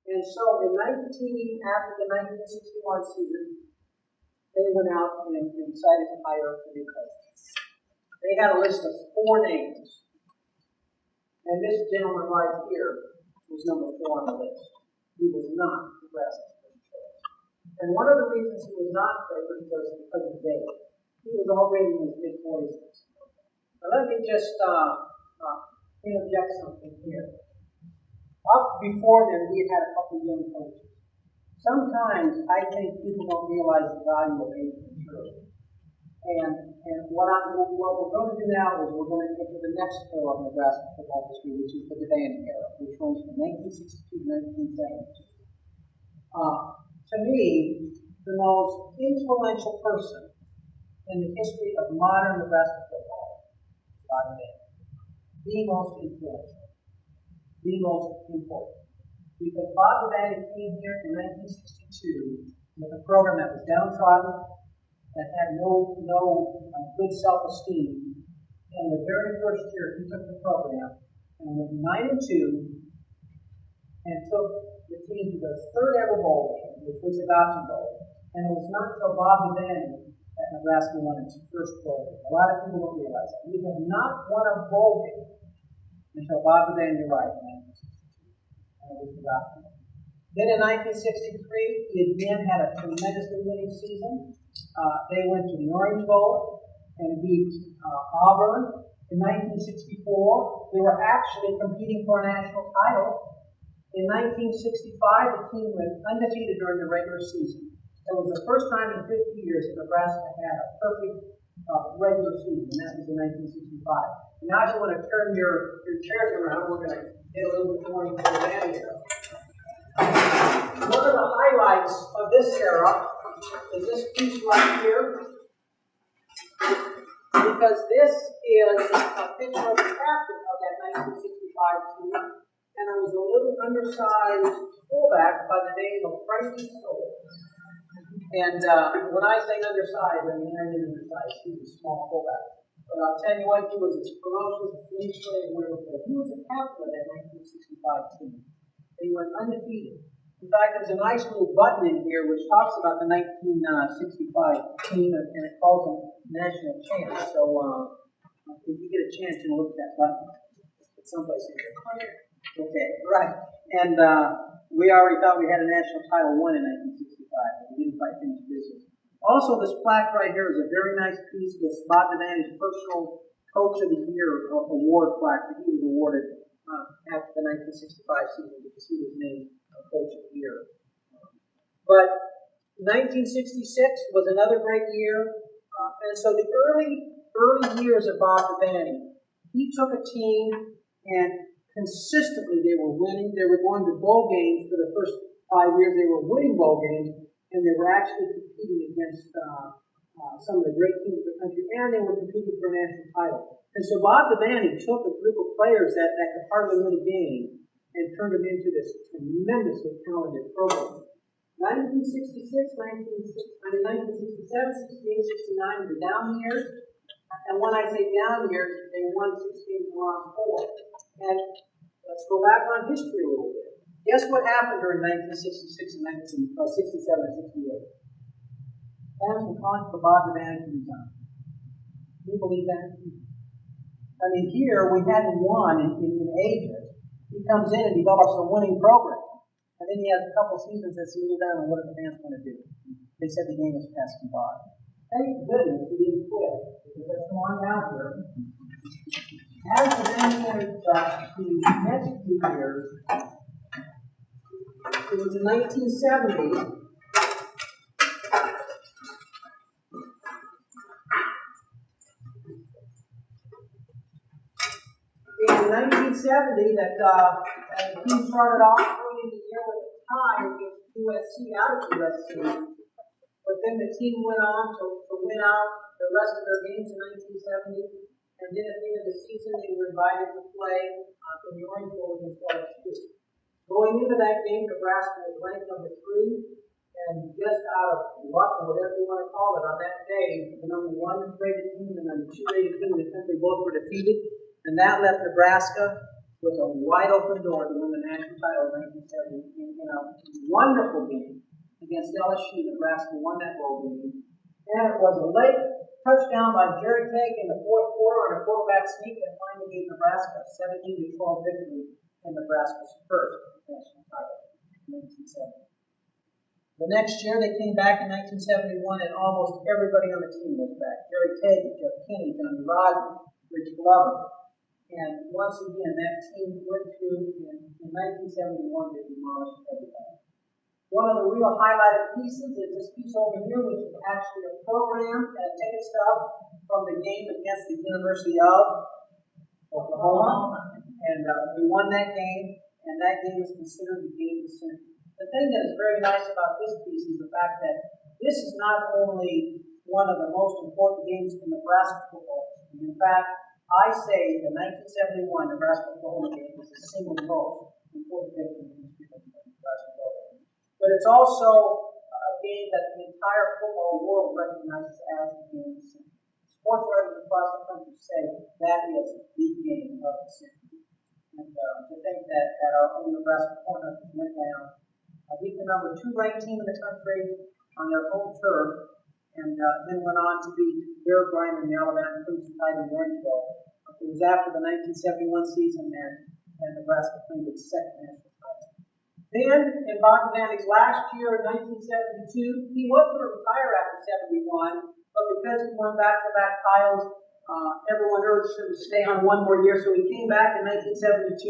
And so after the 1961 season, they went out and decided to hire a new coach. They had a list of 4 names. And this gentleman right here was number 4 on the list. He was not Nebraska's first choice. And one of the reasons he was not favored was because of age. He was already in his mid-40s. Now let me just interject something here. Up before then, we had a couple of young coaches. Sometimes I think people don't realize the value of age maturity. And what we're going to do now is we're going to get to the next era of Nebraska football history, which is the Devaney era, which runs from 1962 to 1972. To me, the most influential person in the history of modern Nebraska football is Bob Devaney. The most influential, the most important. Because Bob Devaney came here in 1962 with a program that was downtrodden, that had no good self-esteem. And the very first year he took the program and went 9-2 and took the team to their 3rd ever bowl game, which was the Gotham Bowl. And it was not until Bob Devaney that Nebraska won its first bowl game. A lot of people don't realize that. We have not won a bowl game until Bob Devaney arrived in 1962. And it was the Gotham Bowl. Then in 1963, he again had a tremendously winning season. They went to the Orange Bowl and beat Auburn. In 1964, they were actually competing for a national title. In 1965, the team went undefeated during the regular season. It was the first time in 50 years that Nebraska had a perfect regular season, and that was in 1965. And now if you want to turn your chairs around, we're going to get a little bit more into the band here. One of the highlights of this era is this piece right here, because this is a picture of the captain of that 1965 team, and it was a little undersized fullback by the name of Frankie Soule. And when I say undersized, I mean undersized. He was a small fullback. But I'll tell you what, he was as ferocious, as wonderful. He was the captain of that 1965 team. They went undefeated. In fact, there's a nice little button in here which talks about the 1965 team, and it calls them national champs. So if you get a chance, you can look at that button. It's someplace in here. Okay, right. And we already thought we had a national title won in 1965, but we didn't quite finish business. Also, this plaque right here is a very nice piece. It's Bob Devaney's personal Coach of the Year award plaque that he was awarded after the 1965 season because he was named Coach of the Year. But 1966 was another great year. And so the early years of Bob Devaney, he took a team and consistently they were winning. They were going to bowl games for the first 5 years. They were winning bowl games, and they were actually competing against some of the great teams of the country, and they were competing for a national title. And so Bob Devaney took a group of players that could hardly win a game and turned them into this tremendously talented program. 1966, 1967, 68, 69 were down years. And when I say down years, they won 16 and lost 4. And let's go back on history a little bit. Guess what happened during 1966 and 67 and 68? Fans were calling for Bob Devaney to resign. Can you believe that? I mean, here we hadn't won in ages. He comes in and develops a winning program. And then he has a couple seasons that's a little down on what are the fans going to do. They said the game was passed him by. Thank goodness he didn't quit. Because let's go on down here. As the band entered the next few years, it was in 1970. In 1970, that the team started off early in the year with a tie against USC out of USC. But then the team went on to win out the rest of their games in 1970. And then at the end of the season, they were invited to play in the Orange Bowl against LSU. Going into that game, Nebraska was ranked number 3. And just out of luck, or whatever you want to call it, on that day, the number 1 rated team and the number 2 rated team in the country both were defeated. And that left Nebraska was a wide open door to win the national title in 1970 in a wonderful game against LSU. Nebraska won that bowl game. And it was a late touchdown by Jerry Tagg in the fourth quarter on a quarterback sneak that finally gave Nebraska a 17-12 victory in Nebraska's first national title in 1970. The next year, they came back in 1971, and almost everybody on the team was back. Jerry Tagg, Jeff Kinney, Johnny Rogers, Rich Glover. And once again, that team went through, in 1971, they demolished everybody. One of the real highlighted pieces is this piece over here, which is actually a program and a ticket stub from the game against the University of Omaha. And we won that game, and that game is considered the game of the century. The thing that is very nice about this piece is the fact that this is not only one of the most important games in Nebraska football. In fact, I say the 1971 Nebraska-Oklahoma game is the single most important game in the history of Nebraska football. But it's also a game that the entire football world recognizes as the game of the century. Sports writers across the country say that is the game of the century. And to think that our own Nebraska Cornhuskers went down, beat the number 2 ranked team in the country on their home turf, and then went on to beat Bear Bryant in the Alabama Crimson Tide in Orange Bowl. It was after the 1971 season, and Nebraska claimed its second national title. Then, in Bob Devaney's last year in 1972, he was going to retire after 71, but because he won back-to-back titles, everyone urged him to stay on one more year, so he came back in 1972.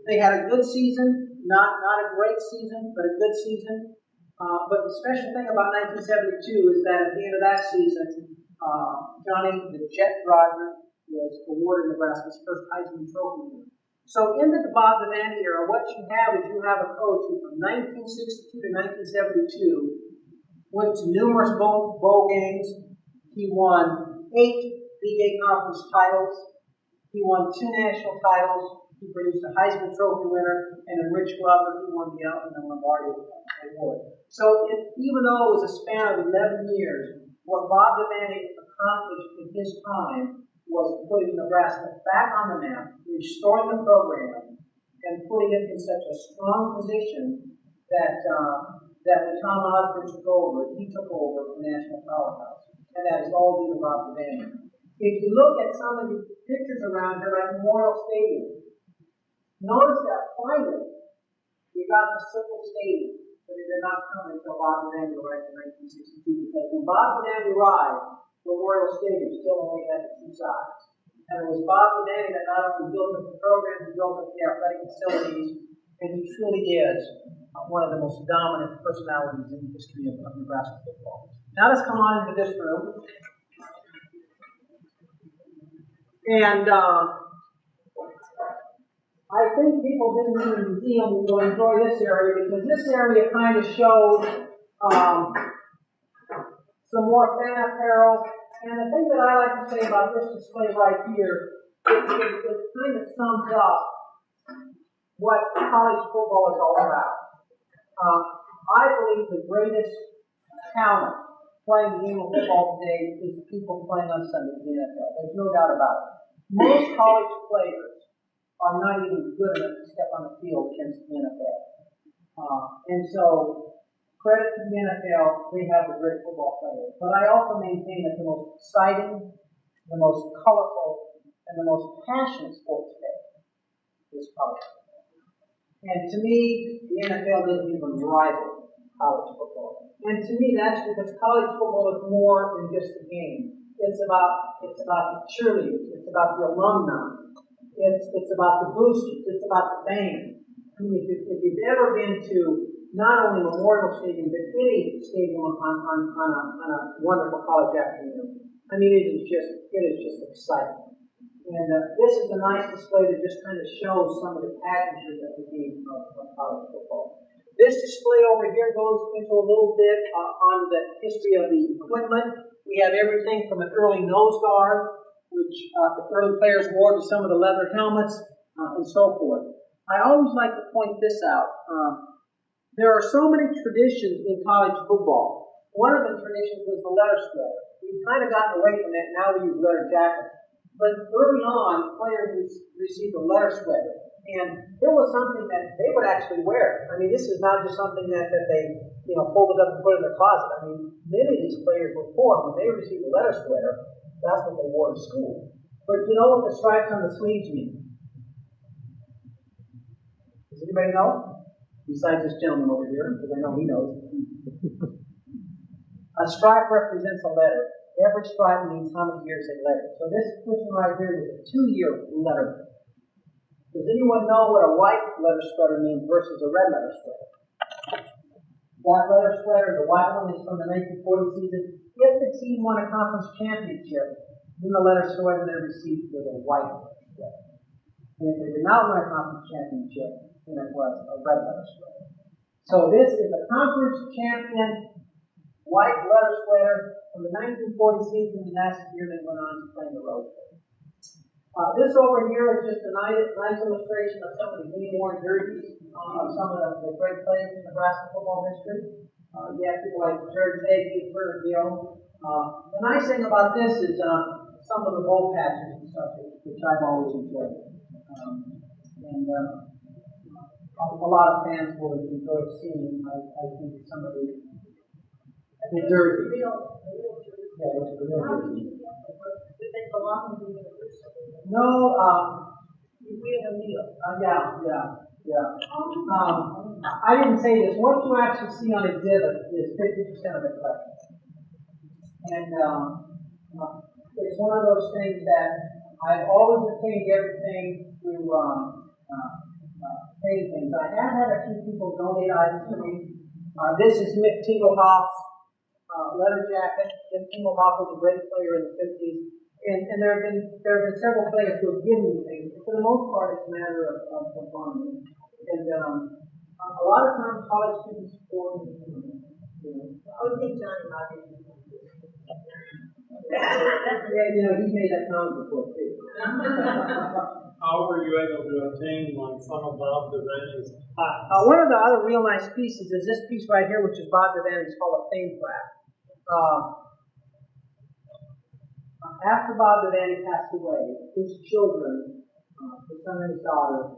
They had a good season, not a great season, but a good season. But the special thing about 1972 is that at the end of that season, Johnny the Jet Rogers was awarded Nebraska's first Heisman Trophy winner. So in the Bob Devaney era, what you have is you have a coach who from 1962 to 1972 went to numerous bowl games. He won 8 Big 8 Conference titles. He won 2 national titles. He produced a Heisman Trophy winner, and in Rich Glover, he won the Memorabilia Award. So even though it was a span of 11 years, what Bob Devaney accomplished in his time was putting Nebraska back on the map, restoring the program, and putting it in such a strong position that when Tom Osborne took over, he took over the national powerhouse. And that is all due to Bob Devaney. If you look at some of the pictures around here, like Memorial Stadium, notice that finally we got the Circle Stadium, but it did not come until Bob Devaney arrived in 1962, because when Bob Devaney arrived, Memorial Stadium still only had the 2 sides. And it was Bob Devaney that not only built up the program, he built up the athletic facilities, and he truly is one of the most dominant personalities in the history of Nebraska football. Now let's come on into this room. And I think people visiting the museum will enjoy this area, because this area kind of shows some more fan apparel. And the thing that I like to say about this display right here is it kind of sums up what college football is all about. I believe the greatest talent playing the game of football today is the people playing on Sunday in the NFL. There's no doubt about it. Most college players are not even good enough to step on the field against the NFL. And so, credit to the NFL, they have the great football players. But I also maintain that the most exciting, the most colorful, and the most passionate sport today is college football. And to me, the NFL doesn't even rival college football. And to me, that's because college football is more than just a game. It's about the cheerleaders. It's about the alumni. It's about the boosters. It's about the fans. I mean, if you've ever been to not only Memorial Stadium, but any stadium on a wonderful college afternoon, I mean, it is just exciting. And this is a nice display that just kind of shows some of the pageantry of the game of college football. This display over here goes into a little bit on the history of the equipment. We have everything from an early nose guard, which the early players wore, to some of the leather helmets, and so forth. I always like to point this out. There are so many traditions in college football. One of the traditions was the letter sweater. We've kind of gotten away from that. Now we use letter jackets. But early on, players received a letter sweater. And it was something that they would actually wear. I mean, this is not just something that they, folded up and put in their closet. I mean, many of these players were poor. When they received a letter sweater, that's what they wore to school. But you know what the stripes on the sleeves mean? Does anybody know? Besides this gentleman over here, because I know he knows. A stripe represents a letter. Every stripe means how many years they led. So this person right here is a 2-year letter. Does anyone know what a white letter sweater means versus a red letter sweater? That letter sweater, the white one, is from the 1940 season. If the team won a conference championship, then the letter sweater they received was a white letter sweater. And if they did not win a conference championship, then it was a red letter sweater. So this is a conference champion white letter sweater from the 1940 season, and that's the year they went on to play in the Rose Bowl. This over here is just a nice illustration of some of the game-worn jerseys of some of the great players in Nebraska football history. You have people like George Ihrig, Gill. The nice thing about this is some of the bowl patches and stuff, which I've always enjoyed. And a lot of fans will enjoy seeing, I think, some of the jerseys. Yeah, it's the real jersey. Did they belong to the university? No, yeah. I didn't say this. What you actually see on exhibit is 50% of the collection. And it's one of those things that I've always obtained everything through paintings. I have had a few people donate items to me. This is Mick Tingelhoff's letter jacket. Mick Tingelhoff was a great player in the 50s. And there have been several players who have given me things. For the most part, it's a matter of fun. And a lot of times, college students support me. I would think Johnny Robbins. Yeah, he made that comment before too. How were you able to obtain some of Bob Devaney's plaques? One of the other real nice pieces is this piece right here, which is Bob Devaney's Hall of Fame plaque. After Bob Devaney passed away, his children, his son and his daughter,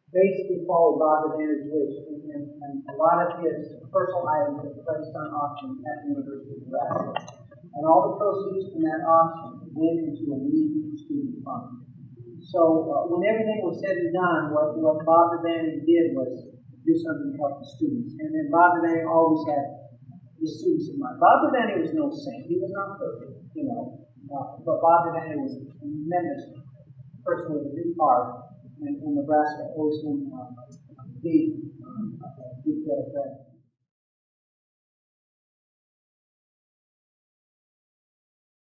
basically followed Bob Devaney's wish, and a lot of his personal items were placed on auction at the University of Nebraska. And all the proceeds from that auction went into a needy student fund. So when everything was said and done, what Bob Devaney did was do something to help the students. And then Bob Devaney always had the students in mind. Bob Devaney was no saint. He was not perfect, but Bob Devaney was a tremendous person with a big heart, and Nebraska owes him a big